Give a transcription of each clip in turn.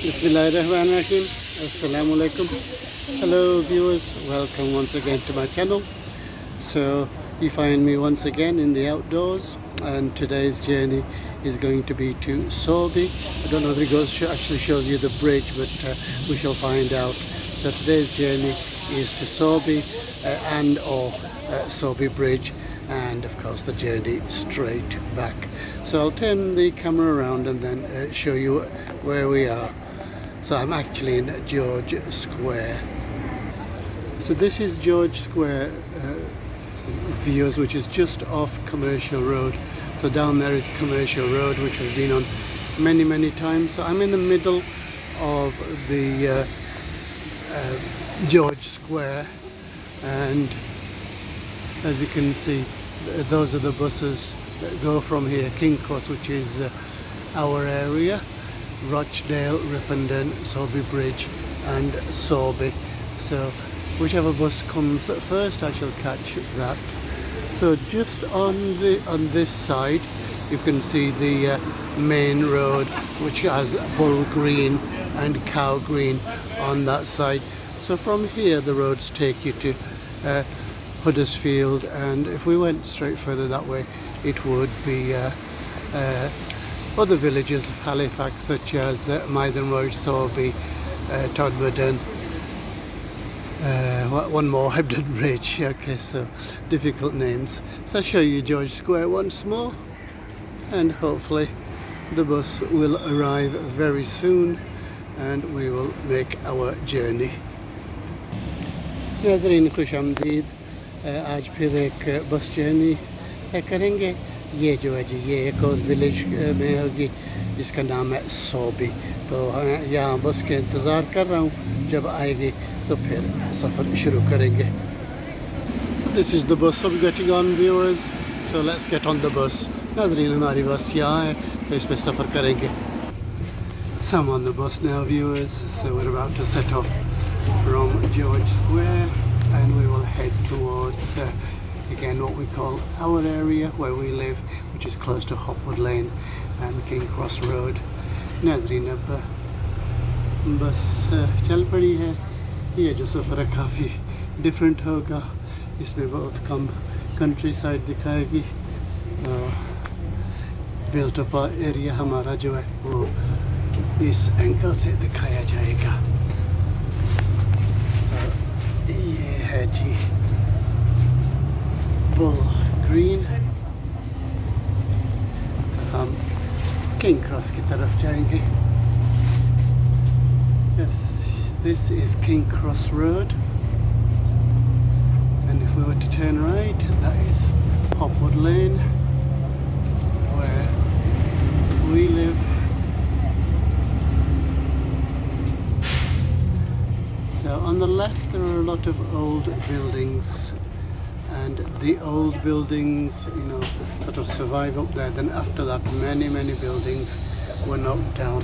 Bismillahirrahmanirrahim. Assalamu alaikum. Hello viewers, welcome once again to my channel. So you find me once again in the outdoors, and today's journey is going to be to Sowerby. I don't know if it actually shows you the bridge, but we shall find out. So today's journey is to Sowerby or Sowerby Bridge, and of course the journey straight back. So I'll turn the camera around and then show you where we are. So I'm actually in George Square. So this is George Square, viewers, which is just off Commercial Road. So down there is Commercial Road, which we've been on many times. So I'm in the middle of the George Square, and as you can see, those are the buses that go from here. King Cross, which is our area, Rochdale, Ripponden, Sowerby Bridge and Sowerby. So whichever bus comes first, I shall catch that. So just on this side you can see the main road, which has Bull Green and Cow Green on that side. So from here the roads take you to Huddersfield, and if we went straight further that way it would be other villages of Halifax, such as Ryburn, Sowerby, Todmorden, one more, Ryburn Bridge. Okay, so difficult names. So I'll show you George Square once more, and hopefully the bus will arrive very soon and we will make our journey. नाज़रीन खुश आमदीद, आज फिर एक bus journey करेंगे। ये जो है जी, ये एक और विलेज में होगी जिसका नाम है सोबी। तो यहाँ बस के इंतज़ार कर रहा हूँ, जब आएगी तो फिर सफ़र शुरू करेंगे। This is the bus I'm getting on, viewers. So let's get on the bus. नाज़रीन हमारी बस यहाँ है, तो इसमें सफ़र करेंगे। So I'm on the bus now, viewers. So we're about to set off from George Square, and we will head towards again what we call our area where we live, which is close to Hopwood Lane and King Cross Road. नाज़रीन अब बस चल पड़ी है। ये जो सफ़र है काफ़ी डिफरेंट होगा, इसमें बहुत कम कंट्री साइड दिखाएगी। बिल्ट अप एरिया हमारा जो है वो इस एंगल से दिखाया जाएगा। ये है जी Bull Green। हम King Cross की तरफ जाएंगे। Yes, this is King Cross Road, and if we were to turn right, that is Hopwood Lane, where we live. So on the left there are a lot of old buildings, and the old buildings, you know, sort of survive up there. Then after that many buildings were knocked down.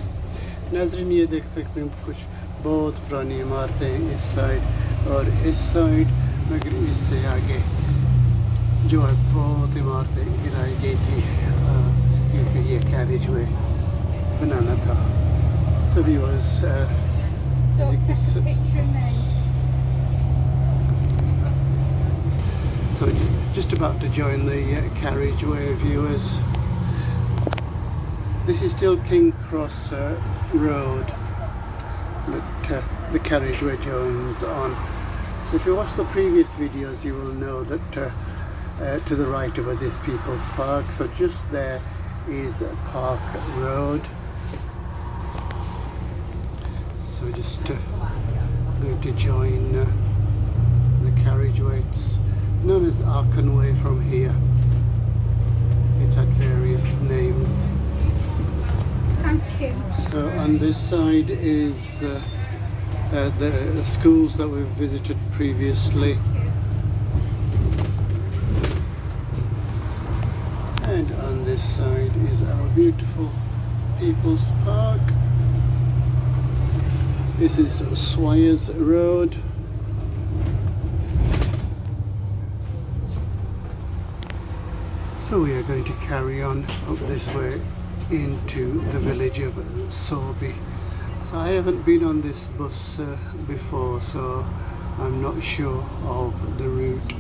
नाज़रीन ये देख सकते हैं कुछ बहुत पुरानी इमारतें इस साइड और इस साइड, मगर इससे आगे जो है बहुत इमारतें गिराई गई थी क्योंकि ये कैरेज वे बनाना था। So viewers, so just about to join the carriageway, viewers. This is still King Cross Road, but the carriageway joins on. So if you watch the previous videos you will know that to the right of us is People's Park. So just there is Park Road. So just going to join the carriageway. It's known as Arconway from here. It's had various names. Thank you. So on this side is the schools that we've visited previously. And on this side is our beautiful People's Park. This is Swires Road. So we are going to carry on up this way into the village of Sowerby. So I haven't been on this bus before, so I'm not sure of the route.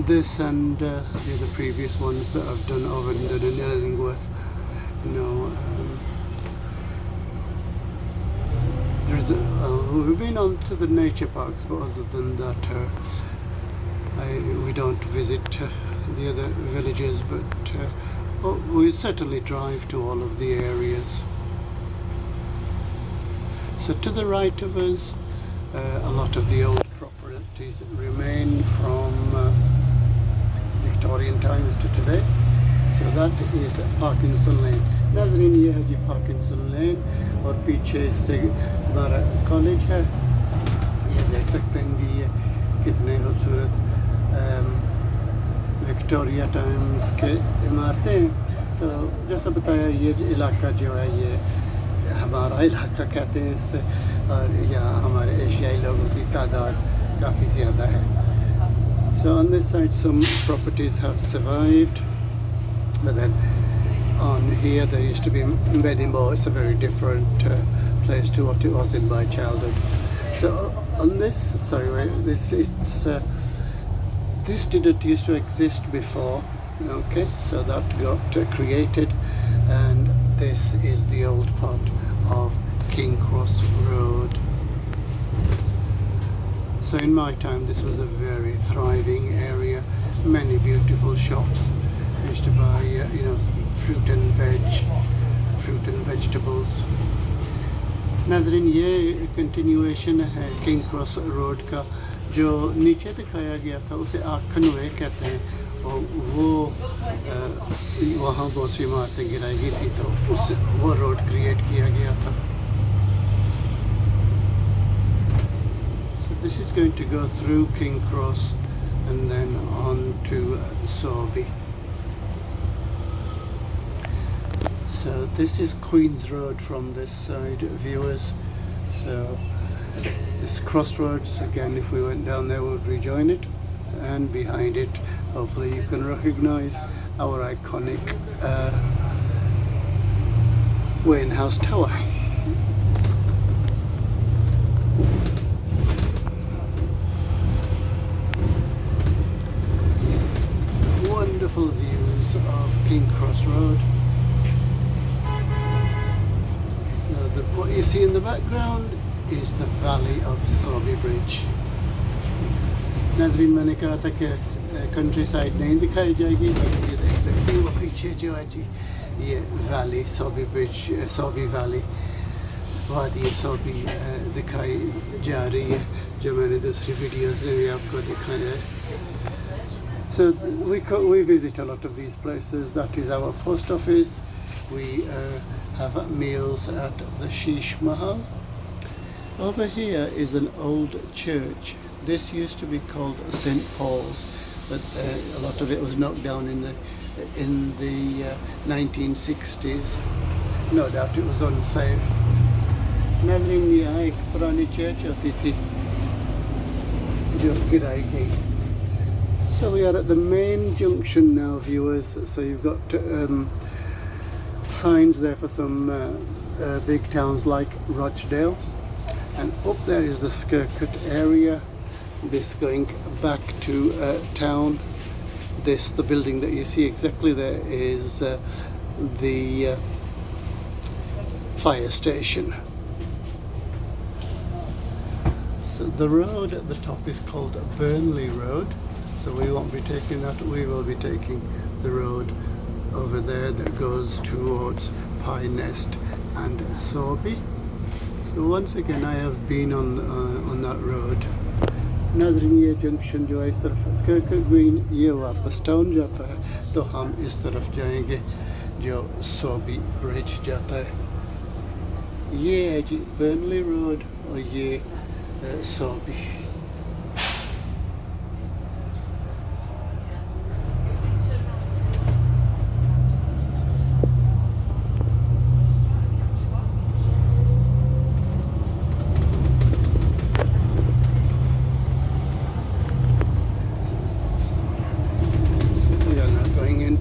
This and the other previous ones that I've done over in Illingworth, we've been on to the nature parks, but other than that, we don't visit the other villages, but we certainly drive to all of the areas. So to the right of us, a lot of the old properties remain from Victorian times to today. So that is Parkinson Lane. नाज़रीन ये है जी Parkinson लेन और पीछे से हमारा college है। ये देख सकते हैं कि ये कितने खूबसूरत विक्टोरिया टाइम्स के इमारतें हैं। तो जैसा बताया ये इलाका जो है ये हमारा इलाका कहते हैं इससे, और यहाँ हमारे एशियाई लोगों की तादाद काफ़ी ज़्यादा है। So on this side some properties have survived, but then on here there used to be many more. It's a very different place to what it was in my childhood. So on this, this didn't used to exist before. Okay, so that got created, and this is the old part of King Cross Road. So in my time this was a very thriving area, many beautiful shops. I used to buy fruit and vegetables. नाज़रीन ये continuation है king cross road का, जो नीचे दिखाया गया था उसे आखनवे कहते हैं, और वो वहाँ बहुत सी इमारतें गिराई गई थी, तो वो रोड क्रिएट किया गया था. So this is going to go through King Cross and then on to Sowerby. So this is Queen's Road from this side, viewers. So this crossroads, again, if we went down there we would rejoin it, and behind it hopefully you can recognize our iconic Wayne House Tower. Wonderful views of King Cross Road. So what you see in the background is the valley of Sowerby Bridge. नाज़रीन मैंने कहा था कि country side नहीं दिखाई जाएगी, ये देख सकते हैं वो पीछे जो है जी ये वैली सोwerby ब्रिज, सोwerby वैली, वादी सोwerby दिखाई जा रही है, जो मैंने दूसरी वीडियोस में भी आपको दिखाया है. So we visit a lot of these places. That is our post office. We have meals at the Sheesh Mahal. Over here is an old church. This used to be called St. Paul's, but a lot of it was knocked down in the 1960s. No doubt it was unsafe. नाज़रीन यहाँ एक पुरानी church होती थी जो गिराई गई. So we are at the main junction now, viewers. So you've got signs there for some big towns like Rochdale, and up there is the Skircut area. This going back to town. The building that you see exactly there is the fire station. So the road at the top is called Burnley Road. So we won't be taking that, we will be taking the road over there that goes towards Pie Nest and Sowerby. So once again I have been on that road. नाज़रीन ये junction जो है इस तरफ स्कर्कट green, ये वापस town जाता है, तो हम इस तरफ जाएंगे जो सोwerby ब्रिज जाता है. ये है जी बर्नली रोड और ये सोwerby.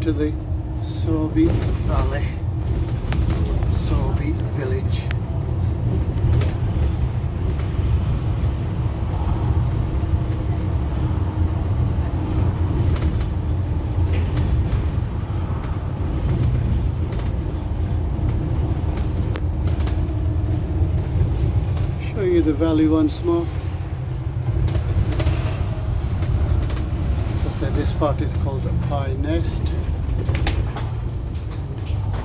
To the Sowerby Valley, Sowerby Village. you the valley once more. As I said, this part is called Pie Nest.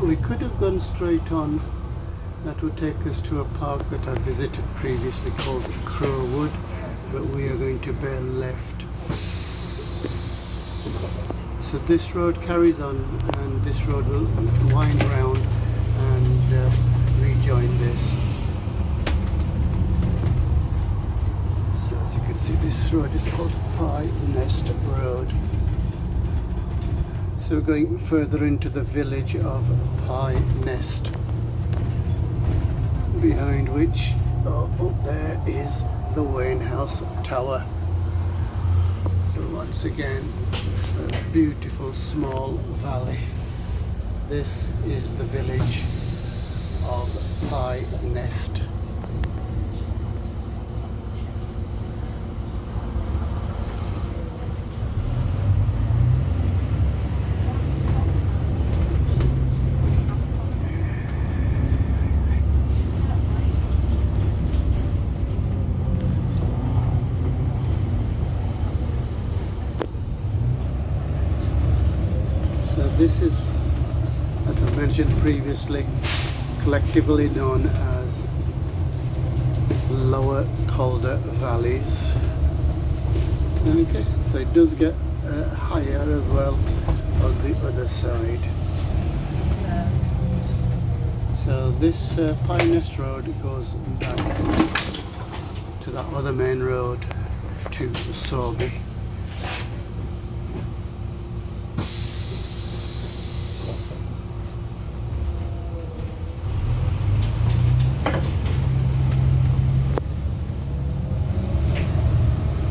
We could have gone straight on. That would take us to a park that I visited previously called Crowwood, but we are going to bear left. So this road carries on, and this road will wind round and rejoin this. So as you can see, this road is called Pie Nest Road. So we're going further into the village of Pie Nest, behind which up there is the Wayne House Tower. So once again, a beautiful small valley. This is the village of Pie Nest. This is, as I mentioned previously, collectively known as Lower Calder Valleys. Okay, so it does get higher as well on the other side. So this Pie Nest Road goes back to that other main road to Sowerby.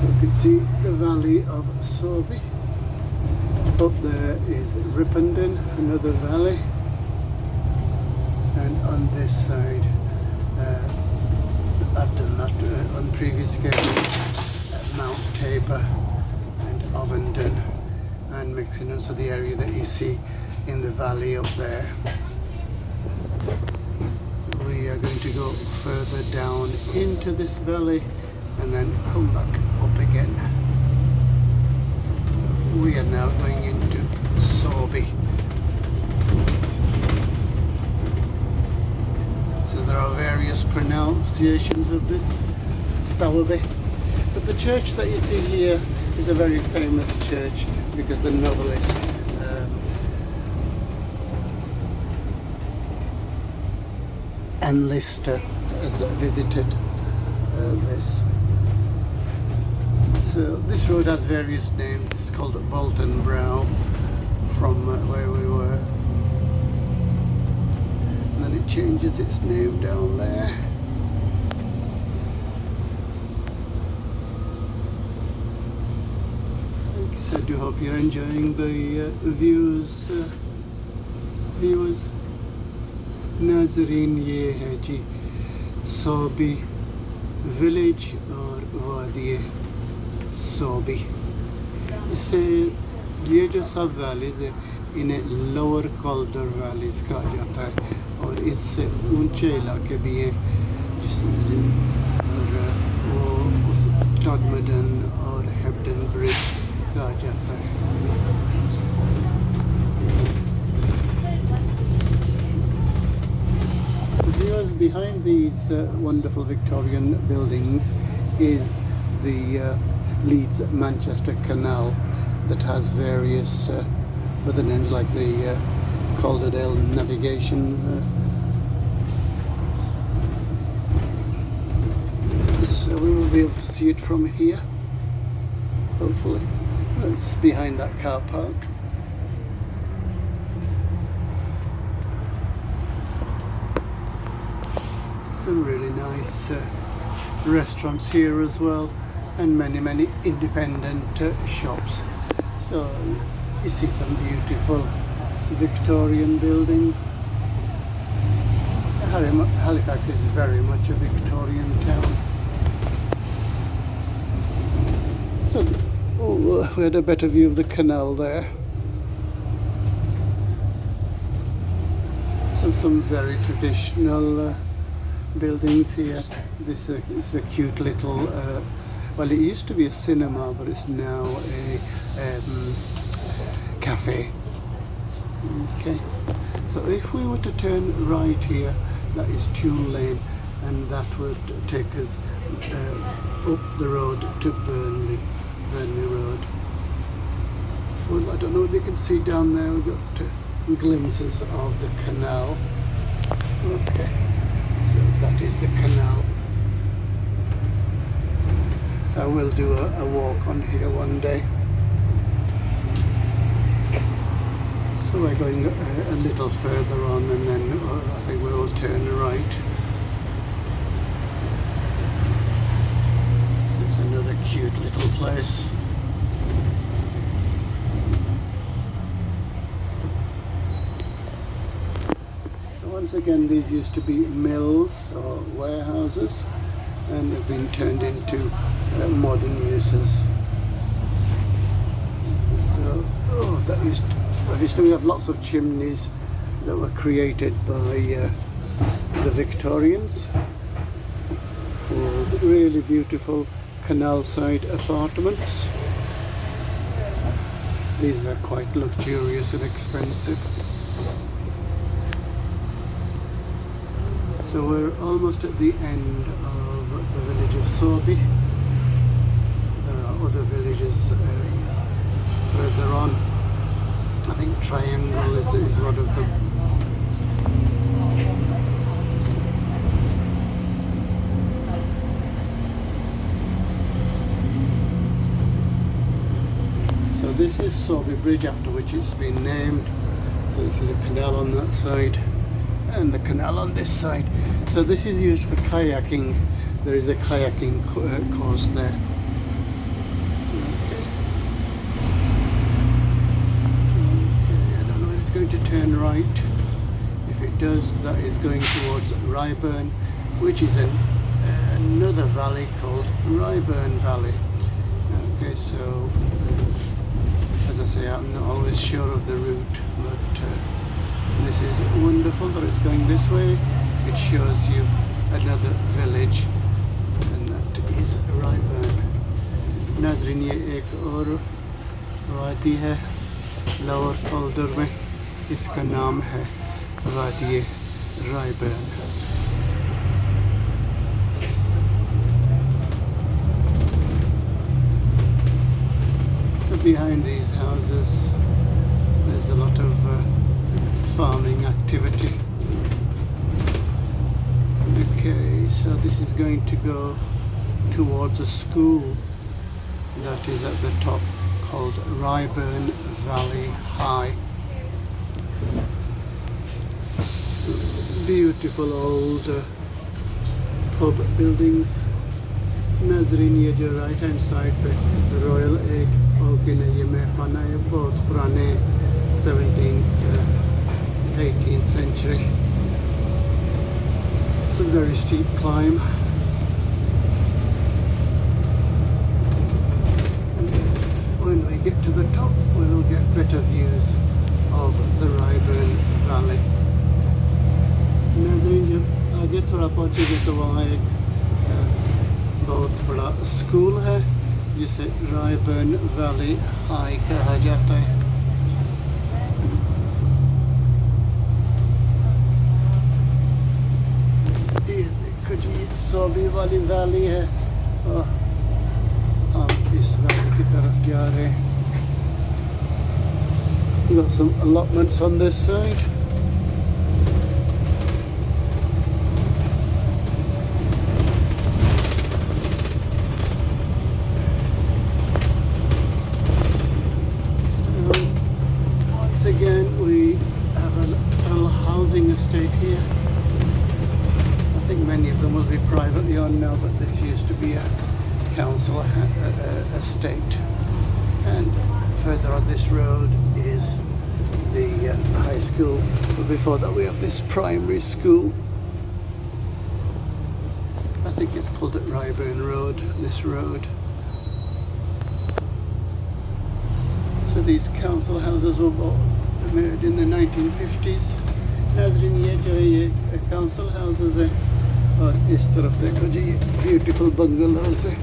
You can see the valley of Sowerby. Up there is Ryburn, another valley, and on this side, I've done that on previous occasions, Mount Tabor and Ovenden and Mixon, so the area that you see in the valley up there. We are going to go further down into this valley and then come back up again. We are now going into Sowerby. So there are various pronunciations of this Sowerby, but the church that you see here is a very famous church because the novelist Anne Lister has visited this. So this road has various names. It's called Bolton Brow from where we were, and then it changes its name down there. So I do hope you're enjoying the views, viewers. नाजरीन ये है जी Sobi village और वादी सोबी। इसे ये जो सब valleys है इन्हें लोअर कॉल्डर वैलीज़ कहा जाता है और इससे ऊंचे इलाके भी हैं और वो टॉडमडन और हेब्डन ब्रिज कहा जाता है। Behind these wonderful Victorian buildings is the Leeds-Manchester Canal that has various other names like the Calderdale Navigation. So we will be able to see it from here, hopefully. It's behind that car park. Some really nice restaurants here as well, and many independent shops. So you see some beautiful Victorian buildings. Halifax is very much a Victorian town. So we had a better view of the canal there. So some very traditional buildings here. This is a cute little, well, it used to be a cinema, but it's now a cafe. Okay, so if we were to turn right here, that is Tune Lane, and that would take us up the road to Burnley Road. Well, I don't know what you can see down there. We've got glimpses of the canal. Okay, so that is the canal. So I will do a walk on here one day. So we're going a little further on, and then I think we will turn right. So it's another cute little place. So once again, these used to be mills or warehouses, and have been turned into modern uses. So, obviously we have lots of chimneys that were created by the Victorians for really beautiful canal side apartments. These are quite luxurious and expensive. So we're almost at the end of the village of Sowerby. There are other villages further on. I think Triangle is one of them. So this is Sowerby Bridge, after which it's been named. So you see the canal on that side and the canal on this side. So this is used for kayaking. There is a kayaking course there. Going to turn right. If it does, that is going towards Ryburn, which is another valley called Ryburn Valley. Okay, so as I say, I'm not always sure of the route, but this is wonderful that it's going this way. It shows you another village, and that is Ryburn. नाज़रीन, ये एक और वादी है lower पोल्डर में, इसका नाम है वादी Ryburn. So behind these houses there's a lot of farming activity. Okay, so this is going to go towards a school that is at the top, called Ryburn Valley High. Beautiful old pub buildings. नाज़रीन, ये जो right hand side पे royal एक okay ने ये महफाना है, बहुत पुराने 17th 18th century. It's a very steep climb. When we get to the top, we will get better views of the Ryburn Valley. नाज़रीन, जब आगे थोड़ा पहुँचेंगे तो वहाँ एक बहुत बड़ा स्कूल है जिसे रायबर्न वैली हाई कहा जाता है. ये देखो जी, सोबी वाली वैली है और हम इस वैली की तरफ जा रहे हैं. We've got some allotments on this side. Once again, we have a little housing estate here. I think many of them will be privately owned now, but this used to be a council estate. And further on this road is the high school. But before that we have this primary school. I think it's called it Ryburn Road, this road. So these council houses were made in the 1950s. नाज़रीन, ये जो है ये council houses है और इस तरफ देखो जी ये ब्यूटीफुल bungalows है.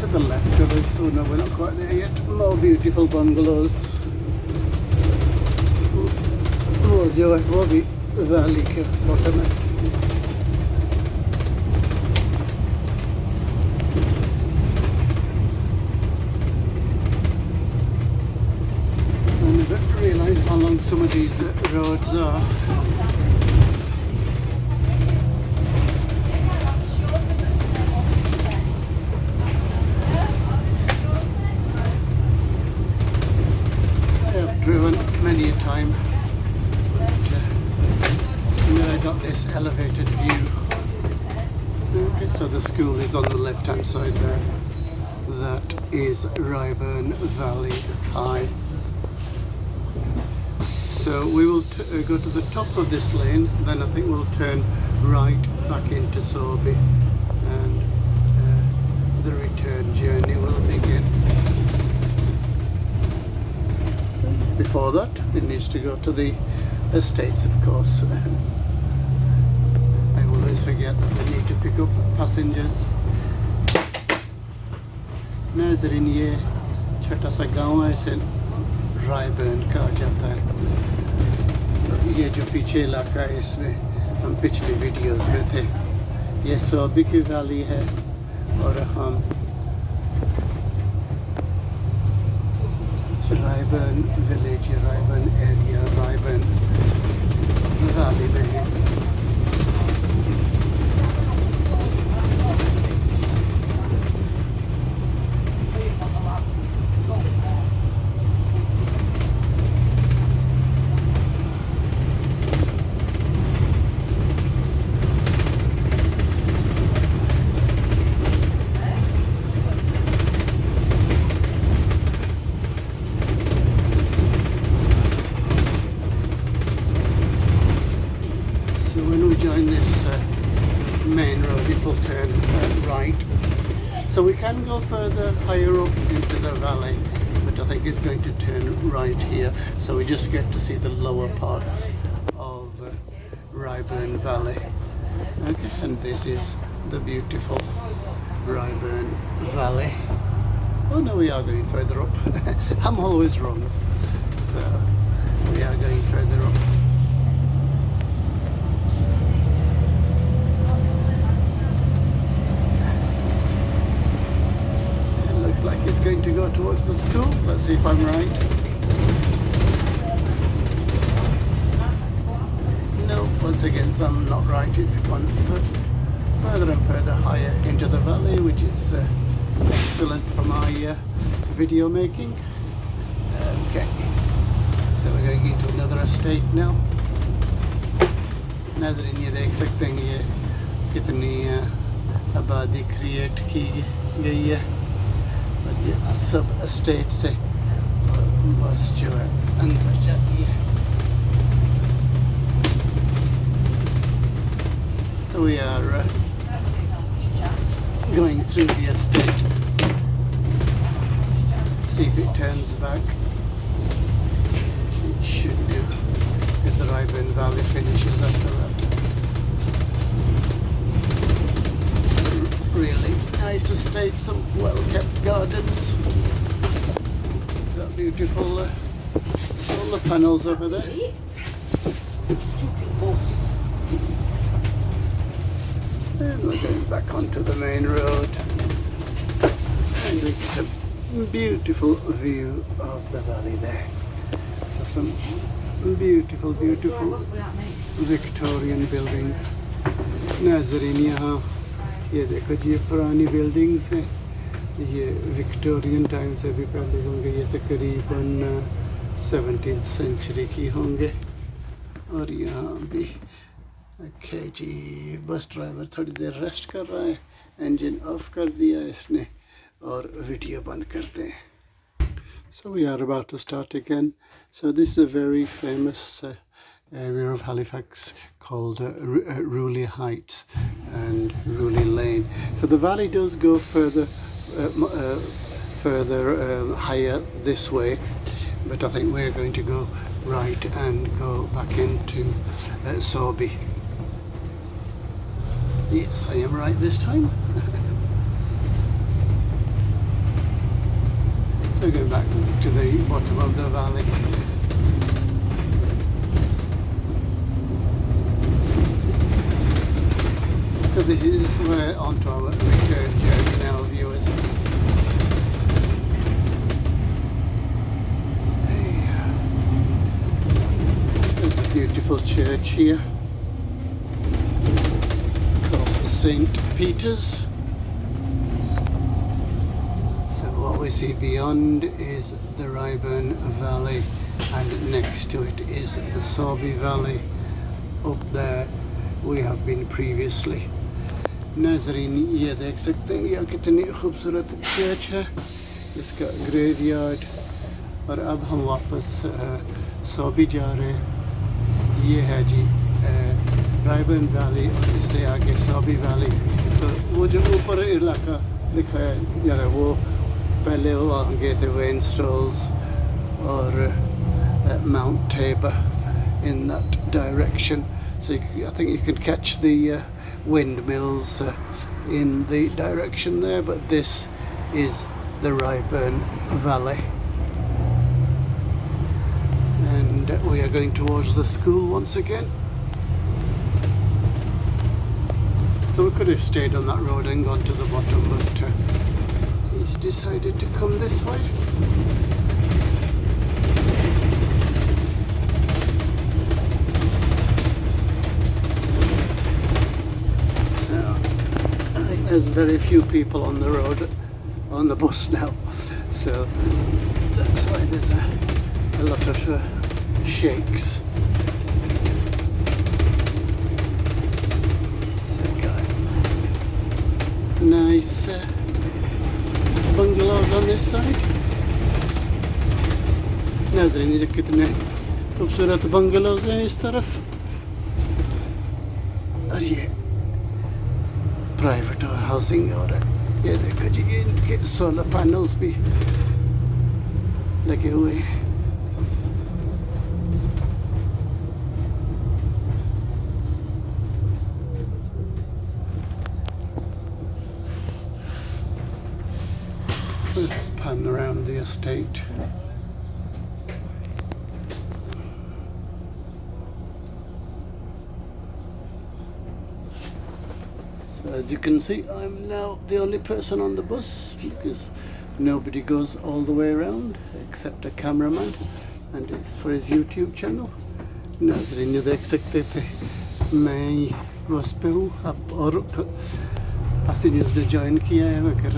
To the left of us, oh no, we're not quite there yet. More beautiful bungalows. वो जो है वो भी वैली के बॉटम है. I never realised how long some of these roads are. Driven many a time, but now I got this elevated view. Okay, so the school is on the left hand side there. That is Ryburn Valley High. So we will go to the top of this lane, then I think we'll turn right back into Sowerby, and the return journey will begin. Before that, it needs to go to the estates, of course. I always forget that we need to pick up passengers. नाज़रीन ये छोटा सा गांव है, इसे Ryburn कहा जाता है. ये जो पीछे इलाका है इसमें हम पिछली वीडियोस में थे. ये सोबी की वैली है और हम Ryburn village, Ryburn area, Ryburn Valley में है. Join this main road, it will turn right. So we can go further higher up into the valley, but I think it's going to turn right here. So we just get to see the lower parts of Ryburn Valley. Okay, and this is the beautiful Ryburn Valley. Oh no, we are going further up. I'm always wrong. So we are going further up. Like it's going to go towards the school. Let's see if I'm right. No, once again I'm not right. It's gone further and further higher into the valley, which is excellent for my video making. Okay, so we're going into another estate now. नाज़रीन ये देख सकते हैं ये कितनी आबादी create की गई है. और ये सब एस्टेट से बस जो है अंदर जाती है. So we are going through the estate. See if it turns back. It should do, because the Ryburn Valley finishes after that. Really nice estate, some well-kept gardens. That beautiful solar panels over there. And we're going back onto the main road, and we get a beautiful view of the valley there. So some beautiful Victorian buildings. नाज़रीन यहाँ ये देखो जी ये पुरानी buildings हैं. ये Victorian time से भी पहले होंगे. ये तकरीबन 17th सेंचुरी की होंगे. और यहाँ भी ओके जी बस ड्राइवर थोड़ी देर रेस्ट कर रहा है. इंजन ऑफ कर दिया इसने और वीडियो बंद करते हैं. So we are about to start again. So this is a very famous area of Halifax called Ruley Heights and Ruley Lane. So the valley does go further higher this way, but I think we're going to go right and go back into Sowerby. Yes, I am right this time. So going back to the bottom of the valley. So this is we're onto our return journey now, viewers. There's a beautiful church here called St. Peter's. So what we see beyond is the Ryburn Valley, and next to it is the Sowerby Valley. Up there we have been previously. नाजरीन ये देख सकते हैं यहाँ कितनी खूबसूरत church है, इसका ग्रेवयार्ड। और अब हम वापस सौबी जा रहे हैं। ये है जी रायबर्न वैली और इससे आगे सौबी वैली। तो वो जो ऊपर इलाका दिखा है यार, वो पहले वहाँ गए थे वेनस्टॉल्स और Mount Tabor in that direction. So I think you can catch the windmills in the direction there, but this is the Ryburn Valley, and we are going towards the school once again. So we could have stayed on that road and gone to the bottom, but he's decided to come this way. There's very few people on the road, on the bus now, so that's why there's a lot of shakes. So got nice bungalows on this side. नाज़रीन ये कितने खूबसूरत bungalows हैं इस तरफ, और ये private और हाउसिंग हो रहा है। ये देखो जी, इनके सोलर पैनल्स भी लगे हुए हैं। Let's pan around the estate. As you can see, I'm now the only person on the bus because nobody goes all the way around except a cameraman, and it's for his YouTube channel. नाज़रीन देख सकते थे मैं बस पे हूँ अब, और पैसेंजर्स ने ज्वाइन किया है, मगर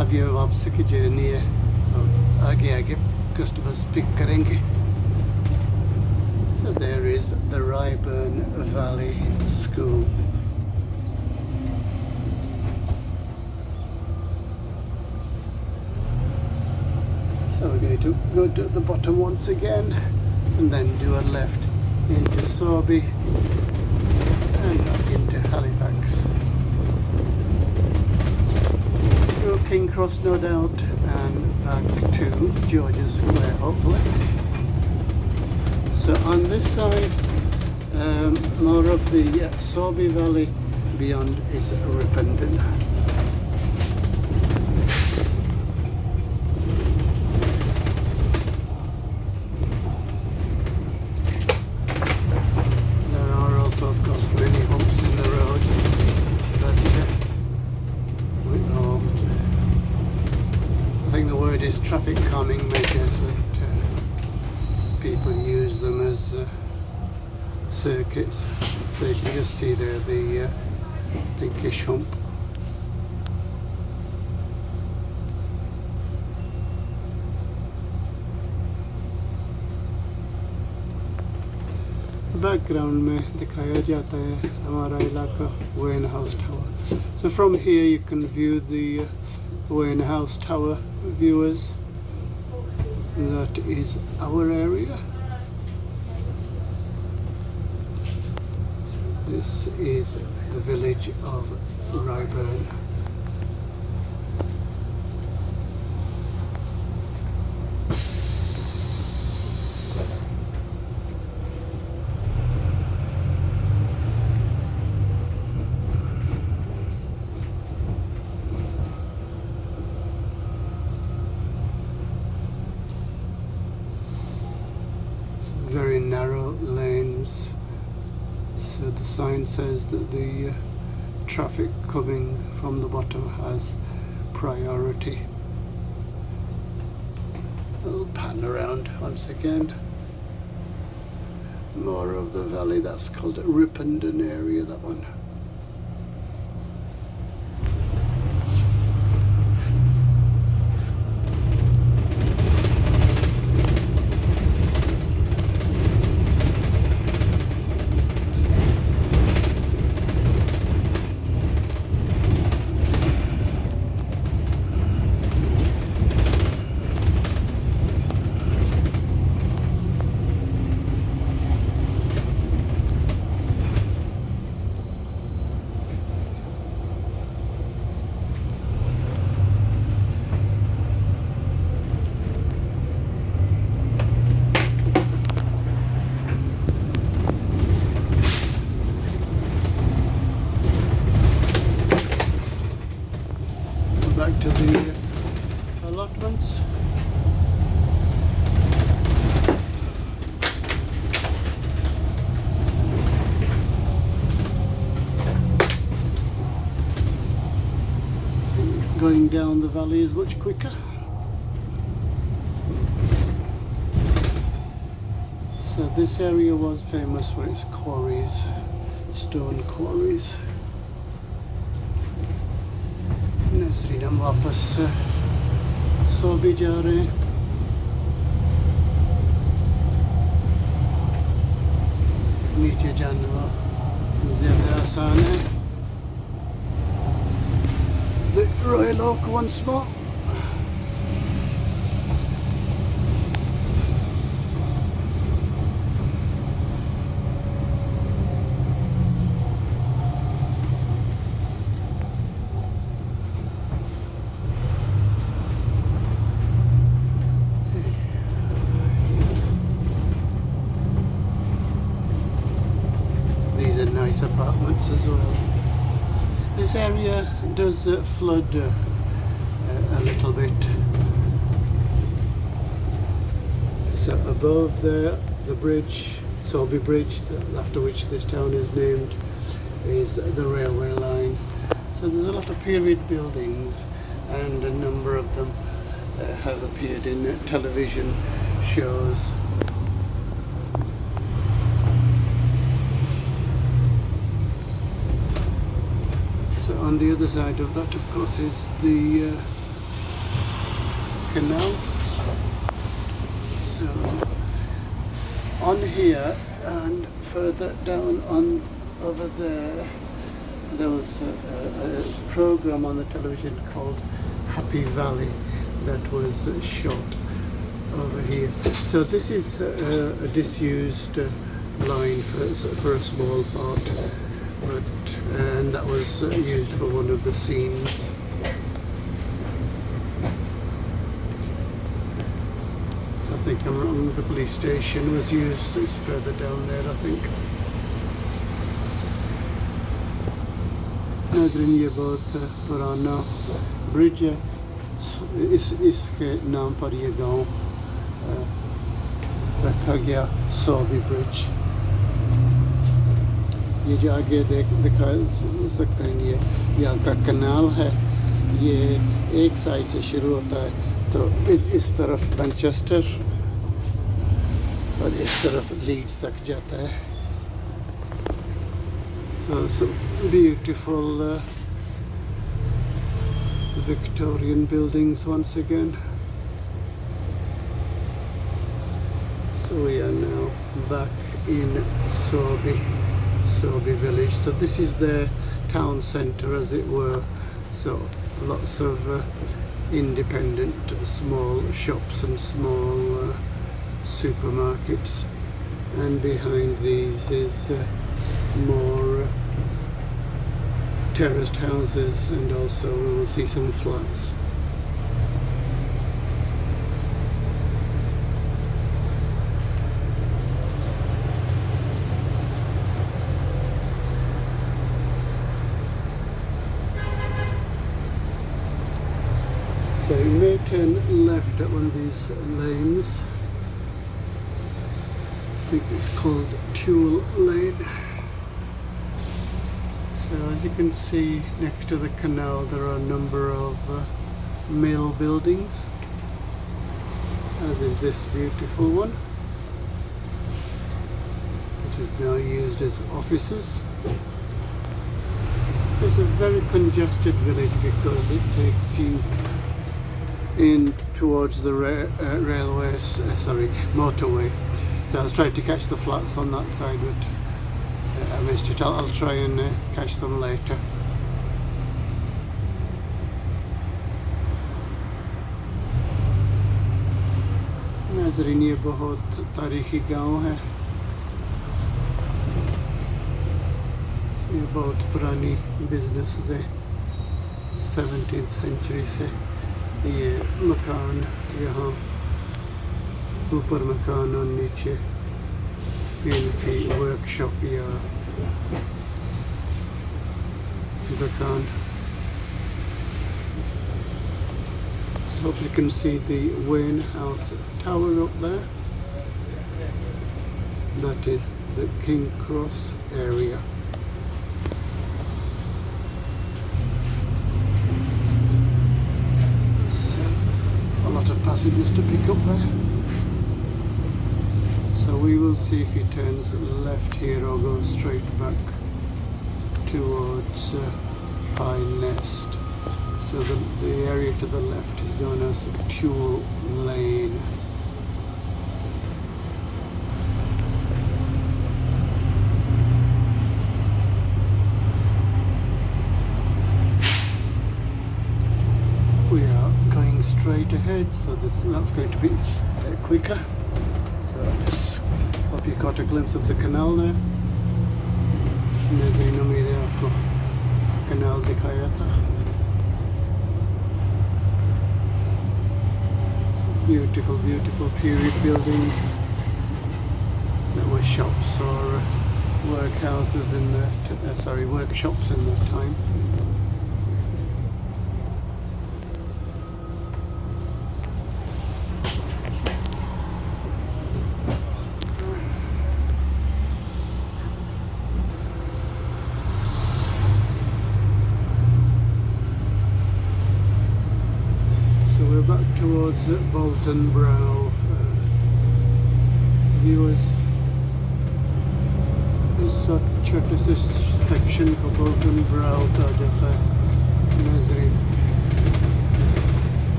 अब ये वापसी की जर्नी है, तो आगे आगे कस्टमर्स पिक करेंगे। So there is the Ryburn Valley School. So we're going to go to the bottom once again and then do a left into Sowerby and back into Halifax. Through King Cross no doubt, and back to George's Square hopefully. So on this side, more of the Sowerby Valley, beyond is Ryburn. Traffic calming measures that people use them as circuits. So you can just see there the pinkish hump. Background में दिखाया जाता है हमारा इलाका when house tower. So from here you can view the Ryburn House Tower, viewers. That is our area. So this is the village of Ryburn. So the sign says that the traffic coming from the bottom has priority. I'll pan around once again. More of the valley. That's called Ryburn area, that one. Back to the allotments. Going down the valley is much quicker. So this area was famous for its quarries, stone quarries. नजरीन हम वापस सोबी जा रहे हैं. नीचे जाना ज़्यादा आसान है. The Royal Oak once more. Nice apartments as well. This area does flood a little bit. So above there, the bridge, Sowerby Bridge, after which this town is named, is the railway line. So there's a lot of period buildings, and a number of them have appeared in television shows. On the other side of that, of course, is the canal. So on here and further down on over there was a program on the television called Happy Valley that was shot over here. So this is a disused line for a small part. And that was used for one of the scenes. So I think I'm wrong, the police station was used. It's further down there, I think. नाज़रीन ये बहुत पुराना bridge है. इसके नाम पर ये गांव रखा गया, Sowerby Bridge. ये जो आगे दिखा सकते हैं, ये यहाँ का कनाल है. ये एक साइड से शुरू होता है तो इस तरफ मैनचेस्टर और इस तरफ लीड्स तक जाता है. So some beautiful Victorian buildings once again. So we are now back in Sowerby village. So this is the town centre, as it were. So lots of independent small shops and small supermarkets, and behind these is more terraced houses, and also we will see some flats. So you may turn left at one of these lanes. I think it's called Tulle Lane. as you can see, next to the canal there are a number of mill buildings, as is this beautiful one, which is now used as offices. So it's a very congested village because it takes you in towards the motorway. So I was trying to catch the flats on that side, but I missed it. I'll try and catch them later. नाज़रीन, ये बहुत तारीखी गांव है। ये बहुत पुरानी business है, 17th century से। ये मकान यहाँ ऊपर मकान और नीचे इनकी वर्कशॉप या दुकान। So hope you can see the Wayne House Tower up there. That is the King Cross area. So, a lot of passengers to pick up there. So we will see if he turns left here or goes straight back towards Pine Nest. So the area to the left is known as Tulle Lane. We are going straight ahead, so that's going to be quicker. So just hope you caught a glimpse of the canal there. नज़रीनों मेरे आपको canal दिखाया था. Beautiful, beautiful period buildings that were shops or workhouses in the workshops in that time. Back towards Bolton Brow. Viewers, this section of Bolton Brow का जाता है नज़रीन.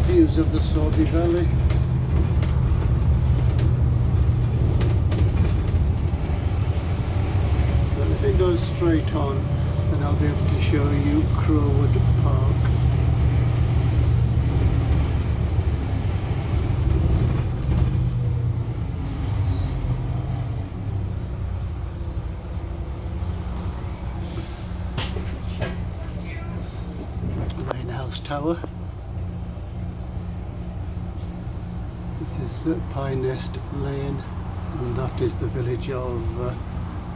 Views of the Sowerby Valley. So if it goes straight on, then I'll be able to show you Crowwood Park. Tower. This is Pine Nest Lane, and that is the village of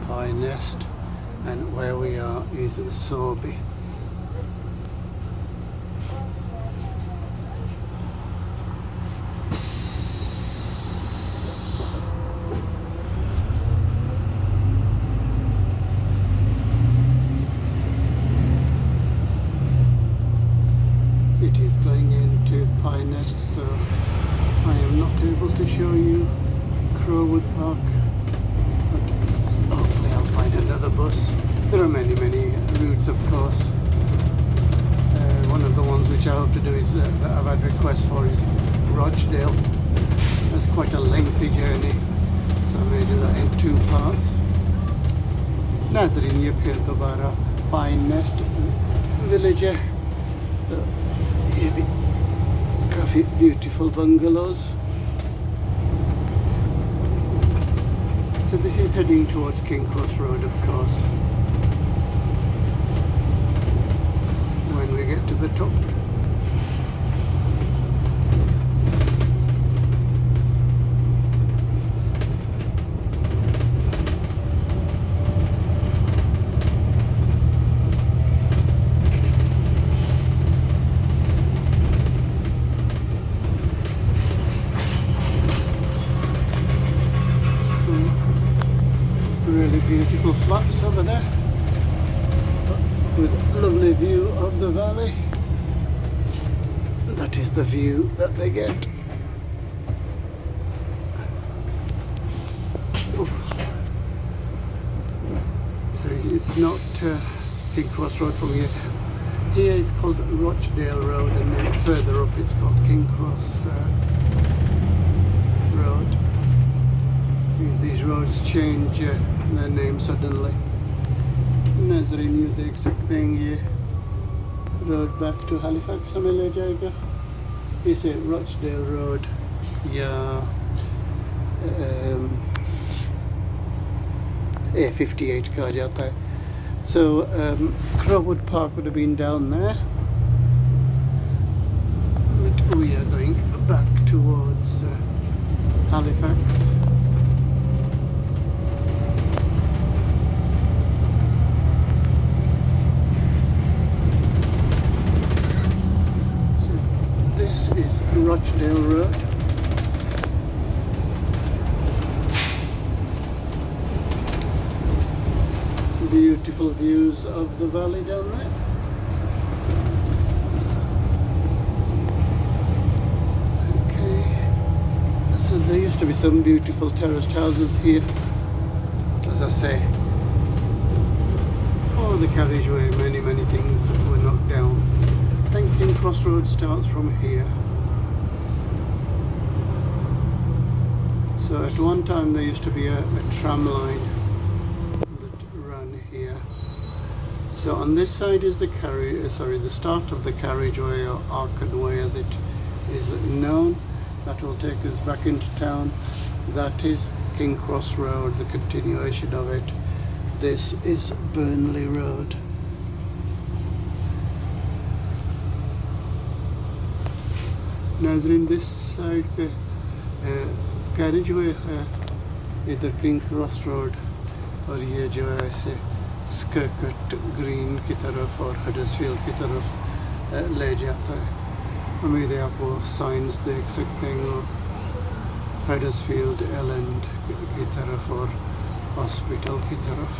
Pine Nest, and where we are is Sowerby. It is going into Pine Nest, so I am not able to show you Crowwood Park, but hopefully I'll find another bus. There are many routes, of course. One of the ones which I hope to do is that I've had requests for is Rochdale. That's quite a lengthy journey, so I may do that in 2 parts. नाज़रीन, ये फिर दोबारा Pine Nest village है, तो ये भी काफ़ी beautiful bungalows. So this is heading towards King Cross Road, of course, when we get to the top. Really beautiful flats over there. with lovely view of the valley. That is the view that they get. So it's not King Cross Road from here. Here is called Rochdale Road, and then further up it's called King Cross Road. These roads change their name suddenly. नाज़रीन ये देख सकते हैं, ये road back to Halifax हमें ले जाएगा. इसे रॉचडेल रोड या A58 कहा जाता है. So Crowwood Park would have been down there, but we are going back towards Halifax. So this is Rochdale Road. Beautiful views of the valley down there. Okay, so there used to be some beautiful terraced houses here. As I say, for the carriageway, many things were knocked down. I think King Cross Road starts from here. So at one time there used to be a tram line here. So on this side is the the start of the carriageway, or Arcadway as it is known. That will take us back into town. That is King Cross Road, the continuation of it. This is Burnley Road. नाज़रीन this side पे carriageway है, इधर King Cross Road, और ये जो है ऐसे स्कर्कट green की तरफ और हडर्सफील्ड की तरफ ले जाता है. उम्मीद है आप वो साइंस देख सकते हैं, वो हडर्सफील्ड एलैंड की तरफ और हॉस्पिटल की तरफ.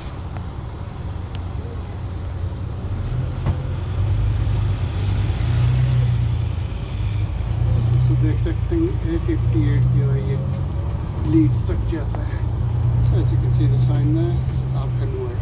तो देख सकते हैं A58 जो है ये लीड्स तक जाता है. So as you can see the sign there, it's Arcadway.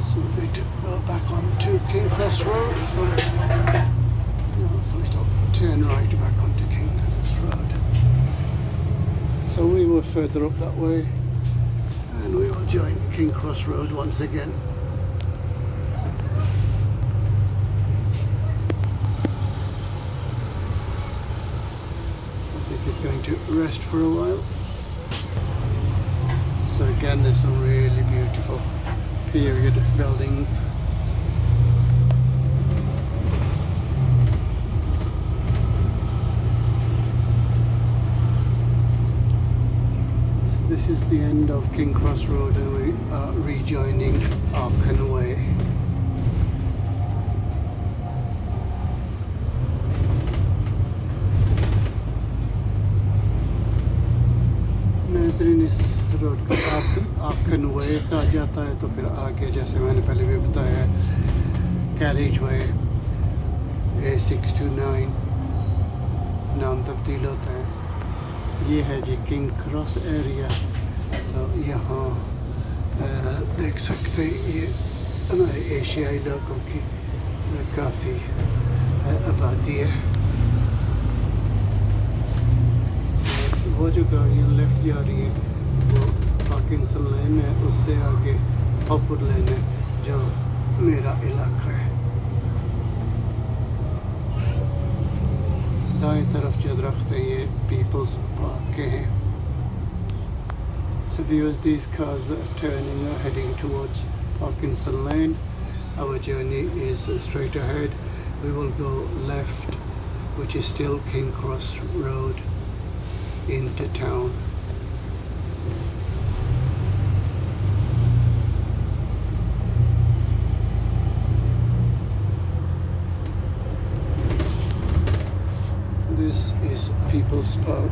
So we need to go back onto King Cross Road from, hopefully it'll turn right back onto King Cross Road. So we were further up that way, and we will join King Cross Road once again. I think he's going to rest for a while. So again, there's some really beautiful period buildings. This is the end of King Cross Road, and we are rejoining Arcadway. नाज़रीन इस road को Arcadway कहा जाता है. तो फिर आगे जैसे मैंने पहले भी बताया, कैरेजवे A629 नाम तब्दील होता है. ये है जी किंग क्रॉस एरिया. तो यहाँ देख सकते हैं ये हमारे एशियाई लोगों की काफ़ी आबादी है. वो जो गाड़ियाँ लेफ्ट जा रही हैं वो पार्किंसन लेन है, उससे आगे हॉपवुड लेन है जो मेरा इलाका है. दाएं तरफ जो दरख्त है ये पीपल्स पार्क के हैं. So viewers, these cars are turning or heading towards Parkinson Lane. Our journey is straight ahead. We will go left, which is still King Cross Road, into town. park.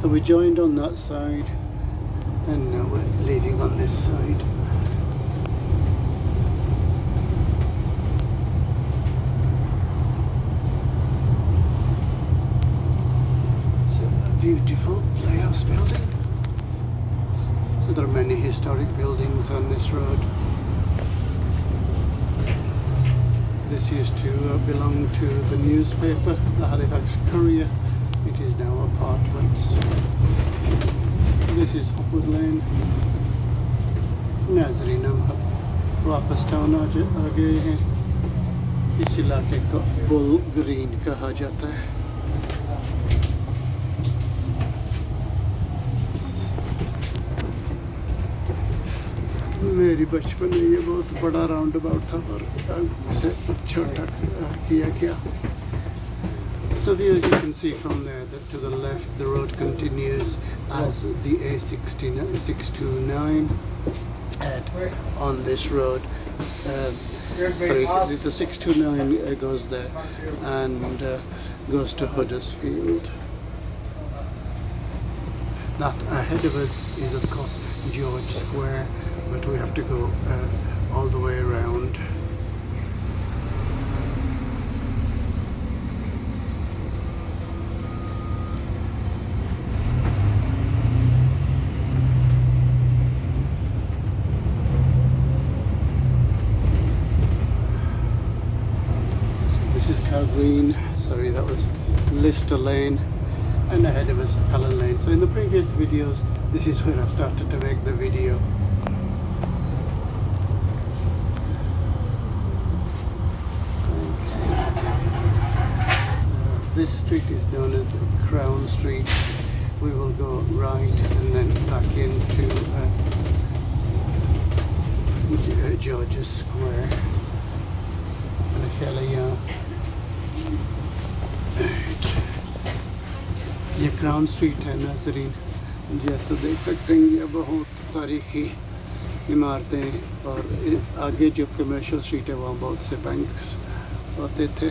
So we joined on that side and now we're leaving on this side. It's a beautiful playhouse building. So there are many historic buildings on this road. This used to belong to the newspaper, the Halifax Courier. It is now apartments. This is Hopwood Lane. नाज़रीन हम वापस town आ गए हैं. इस इलाके को bull green कहा जाता है. मेरी बचपन में ये बहुत बड़ा राउंड अबाउट था पर इसे छोटा किया गया. So viewers, you can see from there that to the left the road continues as the A629 and on this road. Sorry, the 629 goes there and goes to Huddersfield. That ahead of us is of course George Square, but we have to go all the way around. Green, sorry, that was Lister Lane, and ahead of us Cullen Lane. So in the previous videos, this is where I started to make the video. This street is known as Crown Street. We will go right and then back into George's Square. ये crown street है नाज़रीन. जैसा देख सकते हैं ये बहुत तारीखी इमारतें और आगे जो कमर्शियल स्ट्रीट है वहाँ बहुत से बैंक्स होते थे.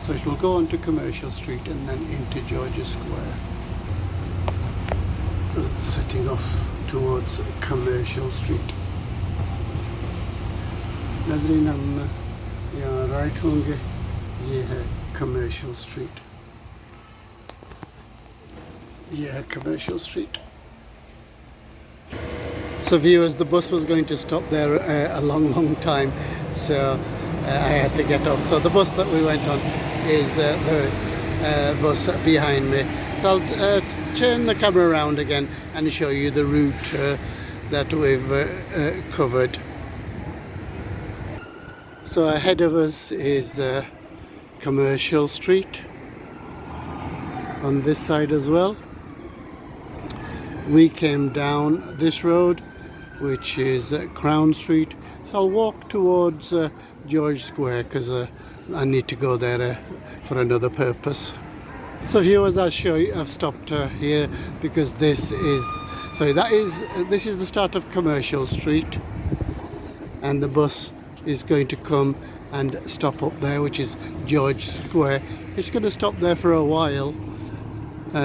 So it will go on to Commercial Street and then into George's Square. So it's setting off towards Commercial Street. नाज़रीन हम यहाँ राइट होंगे. ये है Commercial Street. ये है Commercial Street. So viewers, the bus was going to stop there a long time, so I had to get off. So the bus that we went on is the bus behind me. So I'll turn the camera around again and show you the route that we've covered. So ahead of us is Commercial Street on this side as well. We came down this road, which is Crown Street. So I'll walk towards George Square because I need to go there for another purpose. So viewers, I'll show you. I've stopped here because this is the start of Commercial Street, and the bus is going to come and stop up there, which is George Square. It's going to stop there for a while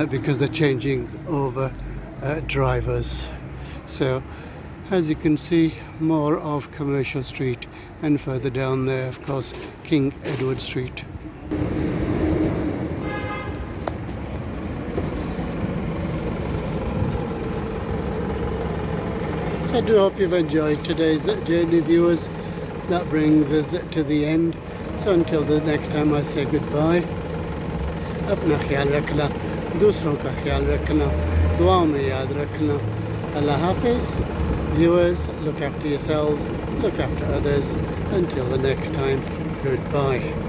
because they're changing over drivers. So as you can see, more of Commercial Street, and further down there of course King Edward Street. So I do hope you've enjoyed today's journey, viewers. That brings us to the end. So until the next time I say goodbye, अपना ख्याल रखना, दूसरों का ख्याल रखना, दुआओं में याद रखना. Allah Hafiz. Viewers, look after yourselves, look after others. Until the next time, goodbye.